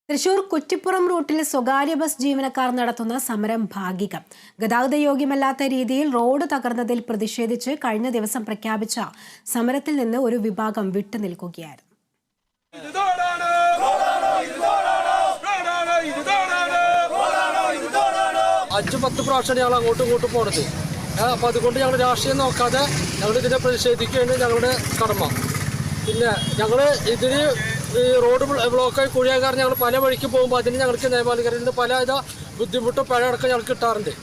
തൃശൂർ കുറ്റിപ്പുറം റൂട്ടിൽ സ്വകാര്യ ബസ് ജീവനക്കാർ നടത്തുന്ന സമരം ഭാഗികം. ഗതാഗത യോഗ്യമല്ലാത്ത രീതിയിൽ റോഡ് തകർന്നതിൽ പ്രതിഷേധിച്ച് കഴിഞ്ഞ ദിവസം പ്രഖ്യാപിച്ച സമരത്തിൽ നിന്ന് ഒരു വിഭാഗം വിട്ടുനിൽക്കുകയായിരുന്നു. അഞ്ചു 10 പ്രാവശ്യം ഞങ്ങൾ അങ്ങോട്ടും ഇങ്ങോട്ടും പോണത്. അപ്പോൾ അതുകൊണ്ട് ഞങ്ങൾ രാഷ്ട്രീയം നോക്കാതെ ഞങ്ങൾ ഇതിനെ പ്രതിഷേധിക്കുകയാണ് ഞങ്ങളുടെ കടമ. പിന്നെ ഞങ്ങൾ ഇതിന് റോഡ് ബ്ലോക്കായി കുഴിയാൻ കാരണം ഞങ്ങൾ പല വഴിക്ക് പോകുമ്പോൾ അതിന് ഞങ്ങൾക്ക് നിയമാധികാരികളുടെ പല ബുദ്ധിമുട്ടും പഴയടക്കം ഞങ്ങൾക്ക് കിട്ടാറുണ്ട്.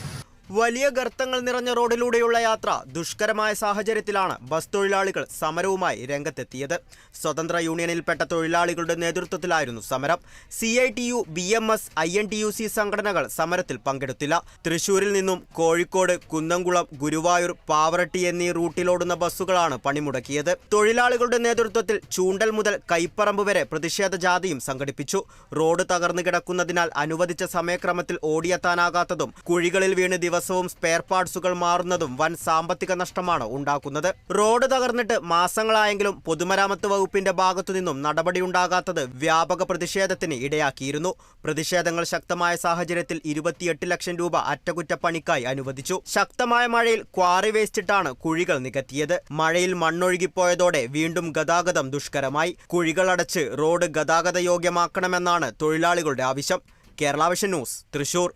വലിയ ഗർത്തങ്ങൾ നിറഞ്ഞ റോഡിലൂടെയുള്ള യാത്ര ദുഷ്കരമായ സാഹചര്യത്തിലാണ് ബസ് തൊഴിലാളികൾ സമരവുമായി രംഗത്തെത്തിയത്. സ്വതന്ത്ര യൂണിയനിൽപ്പെട്ട തൊഴിലാളികളുടെ നേതൃത്വത്തിലായിരുന്നു സമരം. CITU, BMS, INTUC സംഘടനകൾ സമരത്തിൽ പങ്കെടുത്തില്ല. തൃശൂരിൽ നിന്നും കോഴിക്കോട്, കുന്നംകുളം, ഗുരുവായൂർ, പാവറട്ടി എന്നീ റൂട്ടിലോടുന്ന ബസ്സുകളാണ് പണിമുടക്കിയത്. തൊഴിലാളികളുടെ നേതൃത്വത്തിൽ ചൂണ്ടൽ മുതൽ കൈപ്പറമ്പ് വരെ പ്രതിഷേധ ജാഥയും സംഘടിപ്പിച്ചു. റോഡ് തകർന്നു കിടക്കുന്നതിനാൽ അനുവദിച്ച സമയക്രമത്തിൽ ഓടിയെത്താനാകാത്തതും കുഴികളിൽ വീണ് ദിവസവും സ്പെയർ പാർട്സുകൾ മാറുന്നതും വൻ സാമ്പത്തിക നഷ്ടമാണ് ഉണ്ടാക്കുന്നത്. റോഡ് തകർന്നിട്ട് മാസങ്ങളായെങ്കിലും പൊതുമരാമത്ത് വകുപ്പിന്റെ ഭാഗത്തുനിന്നും നടപടിയുണ്ടാകാത്തത് വ്യാപക പ്രതിഷേധത്തിന് ഇടയാക്കിയിരുന്നു. പ്രതിഷേധങ്ങൾ ശക്തമായ സാഹചര്യത്തിൽ 28 ലക്ഷം രൂപ അറ്റകുറ്റപ്പണിക്കായി അനുവദിച്ചു. ശക്തമായ മഴയിൽ ക്വാറി വേസ്റ്റിട്ടാണ് കുഴികൾ നികത്തിയത്. മഴയിൽ മണ്ണൊഴുകിപ്പോയതോടെ വീണ്ടും ഗതാഗതം ദുഷ്കരമായി. കുഴികളടച്ച് റോഡ് ഗതാഗത യോഗ്യമാക്കണമെന്നാണ് തൊഴിലാളികളുടെ ആവശ്യം. Kerala vision news, Thrissur.